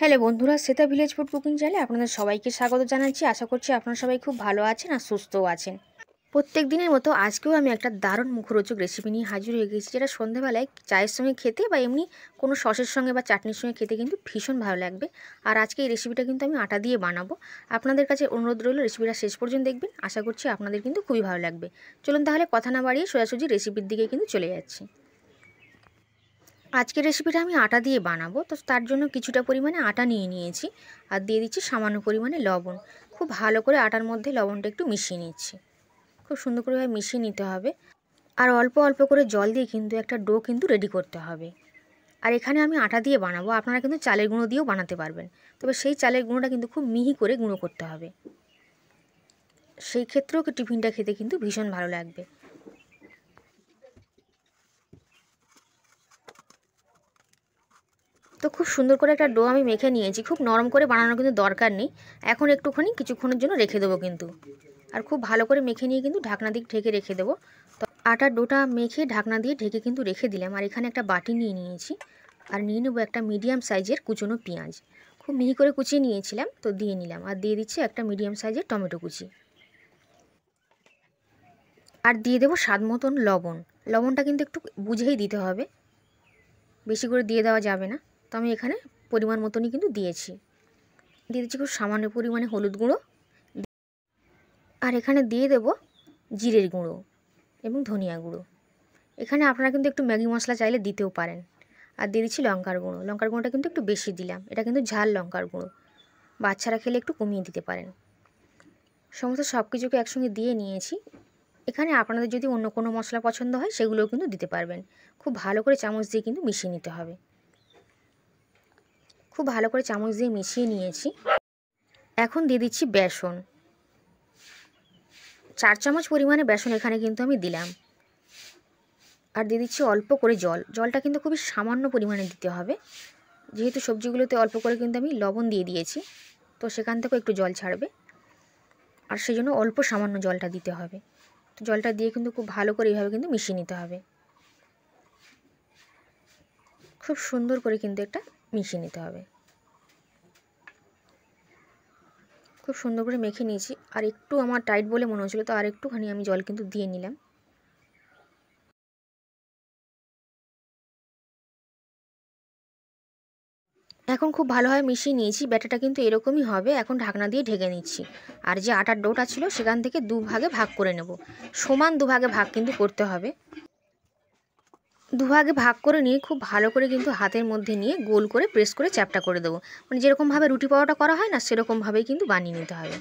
Hello বন্ধুরা, Shweta village food cooking চ্যানেলে আপনাদের সবাইকে স্বাগত জানাচ্ছি। আশা করছি আপনারা সবাই খুব ভালো আছেন আর সুস্থও আছেন। প্রত্যেক দিনের মতো আজকেও আমি একটা দারুণ মুখরোচক রেসিপি নিয়ে হাজির হয়ে গেছি, যেটা সন্ধ্যাবেলায় চায়ের সঙ্গে খেতে বা এমনি কোনো সসের সঙ্গে বা চাটনির সঙ্গে খেতে কিন্তু ভীষণ ভালো লাগবে। আর আজকে এই রেসিপিটা কিন্তু আমি আটা দিয়ে বানাবো। আপনাদের কাছে অনুরোধ রইল রেসিপিটা শেষ পর্যন্ত দেখবেন। আশা করছি আপনাদের কিন্তু খুবই ভালো লাগবে। চলুন তাহলে কথা না বাড়িয়ে সোজাসুজি রেসিপির দিকে কিন্তু চলে যাচ্ছি। আজকের রেসিপিটা আমি আটা দিয়ে বানাবো, তো তার জন্য কিছুটা পরিমাণে আটা নিয়ে নিয়েছি আর দিয়ে দিচ্ছি সামান্য পরিমাণে লবণ। খুব ভালো করে আটার মধ্যে লবণটা একটু মিশিয়ে নিচ্ছি। খুব সুন্দর করে মিশিয়ে নিতে হবে। আর অল্প অল্প করে জল দিয়ে কিন্তু একটা ডো কিন্তু রেডি করতে হবে। আর এখানে আমি আটা দিয়ে বানাবো, আপনারা কিন্তু চালের গুঁড়ো দিয়েও বানাতে পারবেন, তবে সেই চালের গুঁড়োটা কিন্তু খুব মিহি করে গুঁড়ো করতে হবে। সেই ক্ষেত্রেও টিফিনটা খেতে কিন্তু ভীষণ ভালো লাগবে। তো খুব সুন্দর করে একটা ডো আমি মেখে নিয়েছি। খুব নরম করে বানানোর কিন্তু দরকার নেই। এখন একটুখানি কিছুক্ষণের জন্য রেখে দেবো কিন্তু। আর খুব ভালো করে মেখে নিয়ে কিন্তু ঢাকনা দিয়ে ঢেকে রেখে দেবো। তো আটার ডোটা মেখে ঢাকনা দিয়ে ঢেকে কিন্তু রেখে দিলাম। আর এখানে একটা বাটি নিয়ে নিয়েছি আর নিয়ে নেবো একটা মিডিয়াম সাইজের কুচনো পেঁয়াজ। খুব মিহি করে কুচিয়ে নিয়েছিলাম, তো দিয়ে নিলাম। আর দিয়ে দিচ্ছি একটা মিডিয়াম সাইজের টমেটো কুচি। আর দিয়ে দেবো স্বাদ মতন লবণ। লবণটা কিন্তু একটু বুঝেই দিতে হবে, বেশি করে দিয়ে দেওয়া যাবে না। তো আমি এখানে পরিমাণ মতনই কিন্তু দিয়েছি। দিয়ে দিচ্ছি খুব সামান্য পরিমাণে হলুদ গুঁড়ো। আর এখানে দিয়ে দেব জিরের গুঁড়ো এবং ধনিয়া গুঁড়ো। এখানে আপনারা কিন্তু একটু ম্যাগি মশলা চাইলে দিতেও পারেন। আর দিয়ে দিচ্ছি লঙ্কার গুঁড়ো। লঙ্কার গুঁড়োটা কিন্তু একটু বেশি দিলাম, এটা কিন্তু ঝাল লঙ্কার গুঁড়ো। বাচ্চারা খেলে একটু কমিয়ে দিতে পারেন। সমস্ত সব কিছুকে একসঙ্গে দিয়ে নিয়েছি। এখানে আপনাদের যদি অন্য কোনো মশলা পছন্দ হয় সেগুলোও কিন্তু দিতে পারবেন। খুব ভালো করে চামচ দিয়ে কিন্তু মিশিয়ে নিতে হবে। খুব ভালো করে চামচ দিয়ে মিশিয়ে নিয়েছি। এখন দিয়ে দিচ্ছি বেসন। 4 চামচ পরিমাণে বেসন এখানে কিন্তু আমি দিলাম। আর দিয়ে দিচ্ছি অল্প করে জল। জলটা কিন্তু খুবই সামান্য পরিমাণে দিতে হবে, যেহেতু সবজিগুলোতে অল্প করে কিন্তু আমি লবণ দিয়ে দিয়েছি, তো সেখান থেকেও একটু জল ছাড়বে। আর সেই জন্য অল্প সামান্য জলটা দিতে হবে। তো জলটা দিয়ে কিন্তু খুব ভালো করে এইভাবে কিন্তু মিশিয়ে নিতে হবে। খুব সুন্দর করে কিন্তু এটা মিশিয়ে নিতে হবে। খুব সুন্দর করে মেখে নিয়েছি। আর একটু আমার টাইট বলে মনে হচ্ছিলো, তো আর একটুখানি আমি জল কিন্তু দিয়ে নিলাম। এখন খুব ভালোভাবে মিশিয়ে নিয়েছি। ব্যাটারটা কিন্তু এরকমই হবে। এখন ঢাকনা দিয়ে ঢেকে নিচ্ছি। আর যে আটার ডোটা ছিল সেখান থেকে দুভাগে ভাগ করে নেব। সমান দুভাগে ভাগ কিন্তু করতে হবে। দুভাগে ভাগ করে নিয়ে খুব ভালো করে কিন্তু হাতের মধ্যে নিয়ে গোল করে প্রেস করে চ্যাপটা করে দেবো। মানে যেরকমভাবে রুটি পরোটা করা হয় না, সেরকমভাবেই কিন্তু বানিয়ে নিতে হবে।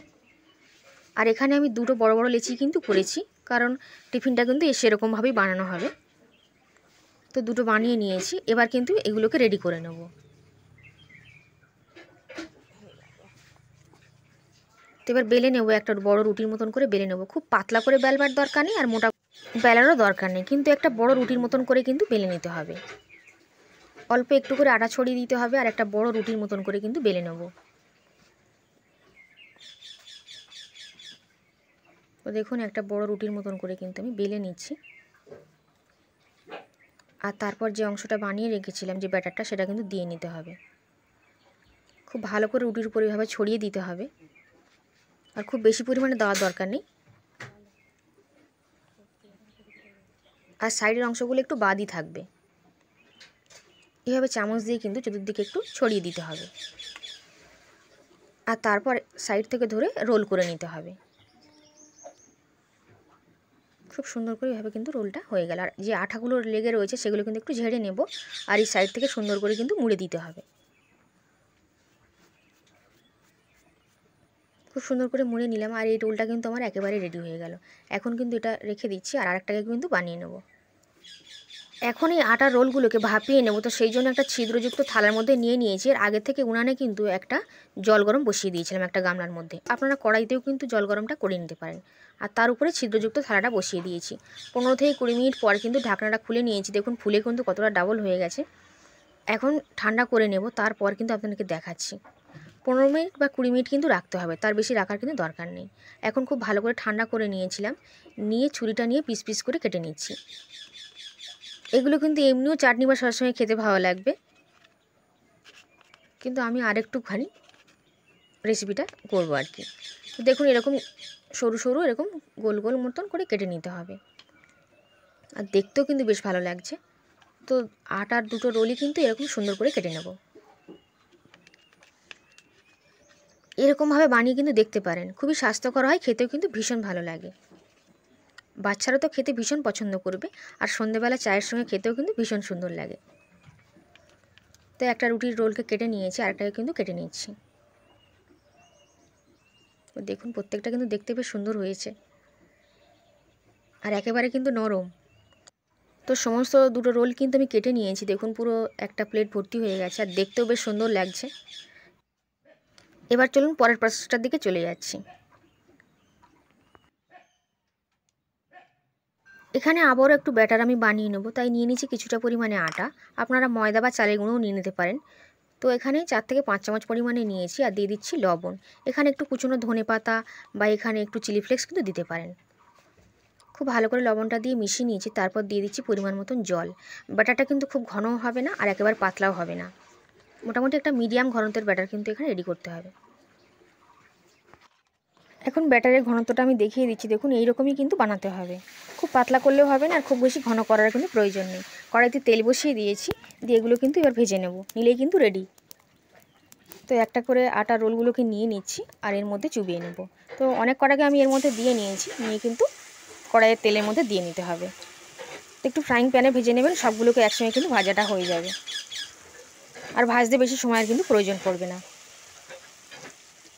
আর এখানে আমি দুটো বড় বড় লেচি কিন্তু করেছি, কারণ টিফিনটা কিন্তু সেরকমভাবেই বানানো হবে। তো দুটো বানিয়ে নিয়েছি। এবার কিন্তু এগুলোকে রেডি করে নেব। তো এবার বেলে নেবো, একটা বড় রুটির মতন করে বেলে নেবো। খুব পাতলা করে বেলবার দরকার নেই আর মোটা বেলারও দরকার নেই, কিন্তু একটা বড় রুটির মতন করে কিন্তু বেলে নিতে হবে। অল্প একটু করে আটা ছড়িয়ে দিতে হবে আর একটা বড় রুটির মতন করে কিন্তু বেলে নেব। তো দেখুন, একটা বড় রুটির মতন করে কিন্তু আমি বেলে নিচ্ছি। আর তারপর যে অংশটা বানিয়ে রেখেছিলাম, যে ব্যাটারটা, সেটা কিন্তু দিয়ে নিতে হবে। খুব ভালো করে রুটির উপর এভাবে ছড়িয়ে দিতে হবে। আর খুব বেশি পরিমাণে দেওয়ার দরকার নেই। আর সাইডের অংশগুলো একটু বাদই থাকবে। এভাবে চামচ দিয়ে কিন্তু চতুর্দিকে একটু ছড়িয়ে দিতে হবে। আর তারপর সাইড থেকে ধরে রোল করে নিতে হবে। খুব সুন্দর করে এভাবে কিন্তু রোলটা হয়ে গেল। আর যে আঠাগুলো লেগে রয়েছে সেগুলো কিন্তু একটু ঝেড়ে নেব। আর এই সাইড থেকে সুন্দর করে কিন্তু মুড়ে দিতে হবে। খুব সুন্দর করে মুড়ে নিলাম। আর এই রোলটা কিন্তু আমার একেবারে রেডি হয়ে গেল। এখন কিন্তু এটা রেখে দিচ্ছি আর আরেকটাকে কিন্তু বানিয়ে নেব। এখন এই আটার রোলগুলোকে ভাপিয়ে নেব। তো সেই জন্য একটা ছিদ্রযুক্ত থালার মধ্যে নিয়ে নিয়েছি। আর আগে থেকে উনানে কিন্তু একটা জল গরম বসিয়ে দিয়েছিলাম একটা গামলার মধ্যে। আপনারা কড়াইতেও কিন্তু জল গরমটা করে নিতে পারেন। আর তার উপরে ছিদ্রযুক্ত থালাটা বসিয়ে দিয়েছি। 15 থেকে 20 মিনিট পর কিন্তু ঢাকনাটা খুলে নিয়েছি। দেখুন ফুলে কিন্তু কতটা ডাবল হয়ে গেছে। এখন ঠান্ডা করে নেব, তারপর কিন্তু আপনাদেরকে দেখাচ্ছি। 15 মিনিট বা 20 মিনিট কিন্তু রাখতে হবে, তার বেশি রাখার কিন্তু দরকার নেই। এখন খুব ভালো করে ঠান্ডা করে নিয়েছিলাম। নিয়ে ছুরিটা নিয়ে পিস পিস করে কেটে নিচ্ছি। এগুলো কিন্তু এমনিও চাটনি বা সসের সঙ্গে খেতে ভালো লাগবে। কিন্তু আমি আরেকটুখানি রেসিপিটা করবো আর কি। তো দেখুন এরকম সরু সরু এরকম গোল গোল মতন করে কেটে নিতে হবে, আর দেখতেও কিন্তু বেশ ভালো লাগছে। তো আটার দুটো রোলই কিন্তু এরকম সুন্দর করে কেটে নেব। এরকমভাবে বানিয়ে কিন্তু দেখতে পারেন, খুবই স্বাস্থ্যকর হয়, খেতেও কিন্তু ভীষণ ভালো লাগে। বাচ্চারা তো খেতে ভীষণ পছন্দ করবে, আর সন্ধ্যেবেলা চায়ের সঙ্গে খেতেও কিন্তু ভীষণ সুন্দর লাগে। তো একটা রুটির রোলকে কেটে নিয়েছি, আরেকটাকে কিন্তু কেটে নিচ্ছি। তো দেখুন প্রত্যেকটা কিন্তু দেখতে বেশ সুন্দর হয়েছে, আর একেবারে কিন্তু নরম। তো সমস্ত দুটো রোল কিন্তু আমি কেটে নিয়েছি, দেখুন পুরো একটা প্লেট ভর্তি হয়ে গেছে, আর দেখতেও বেশ সুন্দর লাগছে। এবার চলুন পরের প্রসেসটার দিকে চলে যাচ্ছি। এখানে আবারও একটু ব্যাটার আমি বানিয়ে নেবো, তাই নিয়ে নিচ্ছি কিছুটা পরিমাণে আটা। আপনারা ময়দা বা চালের গুঁড়োও নিয়ে নিতে পারেন। তো এখানে 4 থেকে 5 চামচ পরিমাণে নিয়েছি, আর দিয়ে দিচ্ছি লবণ। এখানে একটু কুচনো ধনেপাতা বা এখানে একটু চিলি ফ্লেক্স কিন্তু দিতে পারেন। খুব ভালো করে লবণটা দিয়ে মিশিয়ে নিয়েছি, তারপর দিয়ে দিচ্ছি পরিমাণ মতন জল। ব্যাটারটা কিন্তু খুব ঘনও হবে না, আর একেবারে পাতলাও হবে না, মোটামুটি একটা মিডিয়াম ঘনত্বের ব্যাটার কিন্তু এখানে রেডি করতে হবে। এখন ব্যাটারের ঘনত্বটা আমি দেখিয়ে দিচ্ছি, দেখুন এইরকমই কিন্তু বানাতে হবে। খুব পাতলা করলেও হবে না, আর খুব বেশি ঘন করার কিন্তু প্রয়োজন নেই। কড়াইতে তেল বসিয়ে দিয়েছি, দিয়ে এগুলো কিন্তু এবার ভেজে নেব, নিলেই কিন্তু রেডি। তো একটা করে আটা রোলগুলোকে নিয়ে নিচ্ছি, আর এর মধ্যে চুবিয়ে নেব। তো অনেক কটাকে আমি এর মধ্যে দিয়ে নিয়েছি, নিয়ে কিন্তু কড়াইয়ের তেলের মধ্যে দিয়ে নিতে হবে। তো একটু ফ্রাইং প্যানে ভেজে নেবেন, সবগুলোকে একসঙ্গে কিন্তু ভাজাটা হয়ে যাবে, আর ভাজতে বেশি সময়ের কিন্তু প্রয়োজন পড়বে না।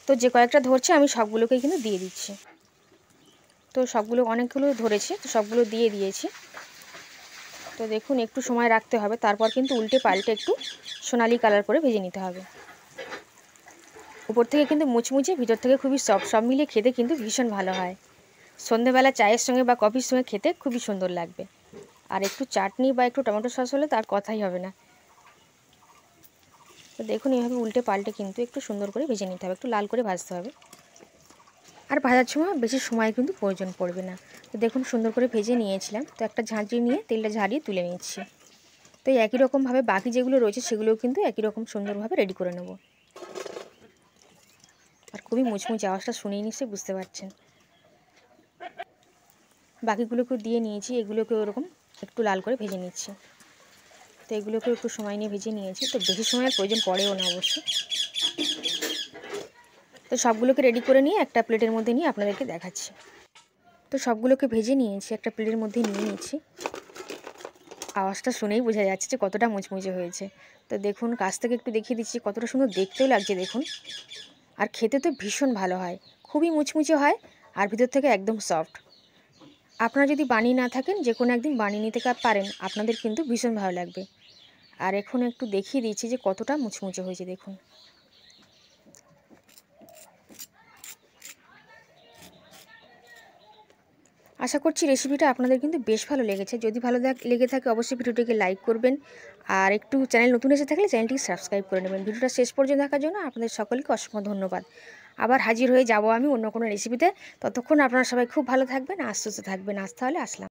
তো যে কয়েকটা ধরছে আমি সবগুলোকেই কিন্তু দিয়ে দিচ্ছি। তো সবগুলো অনেকগুলো ধরেছে, তো সবগুলো দিয়ে দিয়েছি। তো দেখুন একটু সময় রাখতে হবে, তারপর কিন্তু উল্টে পাল্টে একটু সোনালি কালার করে ভেজে নিতে হবে। উপর থেকে কিন্তু মুচমুচে, ভিতর থেকে খুবই সফট, সব মিলিয়ে খেতে কিন্তু ভীষণ ভালো হয়। সন্ধ্যেবেলা চায়ের সঙ্গে বা কফির সঙ্গে খেতে খুবই সুন্দর লাগবে, আর একটু চাটনি বা একটু টমেটো সস হলে তার কথাই হবে না। তো দেখুন এইভাবে উল্টে পাল্টে কিন্তু একটু সুন্দর করে ভেজে নিতে হবে, একটু লাল করে ভাজতে হবে, আর ভাজার সময় বেশি সময় কিন্তু প্রয়োজন পড়বে না। তো দেখুন সুন্দর করে ভেজে নিয়েছিলাম, তো একটা ঝাঁঝরি নিয়ে তেলটা ঝারিয়ে তুলে নিচ্ছি। তো একই রকমভাবে বাকি যেগুলো রয়েছে সেগুলোও কিন্তু একই রকম সুন্দরভাবে রেডি করে নেব। আর খুবই মুচমুচে, আওয়াজটা শুনেই নিশ্চয়ই বুঝতে পারছেন। বাকিগুলোকেও দিয়ে নিয়েছি, এগুলোকে ওরকম একটু লাল করে ভেজে নিচ্ছি। তো এগুলোকেও একটু সময় নিয়ে ভেজে নিয়েছি, তো বেশি সময়ের প্রয়োজন পড়েও না অবশ্য। তো সবগুলোকে রেডি করে নিয়ে একটা প্লেটের মধ্যে নিয়ে আপনাদেরকে দেখাচ্ছি। তো সবগুলোকে ভেজে নিয়েছি, একটা প্লেটের মধ্যে নিয়ে নিচ্ছি। আওয়াজটা শুনেই বোঝা যাচ্ছে যে কতটা মুচমুচে হয়েছে। তো দেখুন কাছ থেকে একটু দেখিয়ে দিচ্ছি, কতটা সুন্দর দেখতেও লাগছে দেখুন, আর খেতে তো ভীষণ ভালো হয়, খুবই মুচমুচে হয়, আর ভিতর থেকে একদম সফট। আপনারা যদি বানিয়ে না থাকেন, যে কোনো একদিন বানিয়ে নিতে পারেন, আপনাদের কিন্তু ভীষণ ভালো লাগবে। আর এখন একটু দেখিয়ে দিচ্ছি যে কতটা মুচমুচে হয়েছে দেখুন। আশা করছি রেসিপিটা আপনাদের কিন্তু বেশ ভালো লেগেছে। যদি ভালো লেগে থাকে অবশ্যই ভিডিওটিকে লাইক করবেন, আর একটু চ্যানেল নতুন এসে থাকলে চ্যানেলটিকে সাবস্ক্রাইব করে নেবেন। ভিডিওটা শেষ পর্যন্ত দেখার জন্য আপনাদের সকলকে অসংখ্য ধন্যবাদ। আবার হাজির হয়ে যাব আমি অন্য কোনো রেসিপিতে। ততক্ষণ আপনারা সবাই খুব ভালো থাকবেন, আজ সুস্থ থাকবেন। আজ তাহলে আসলাম।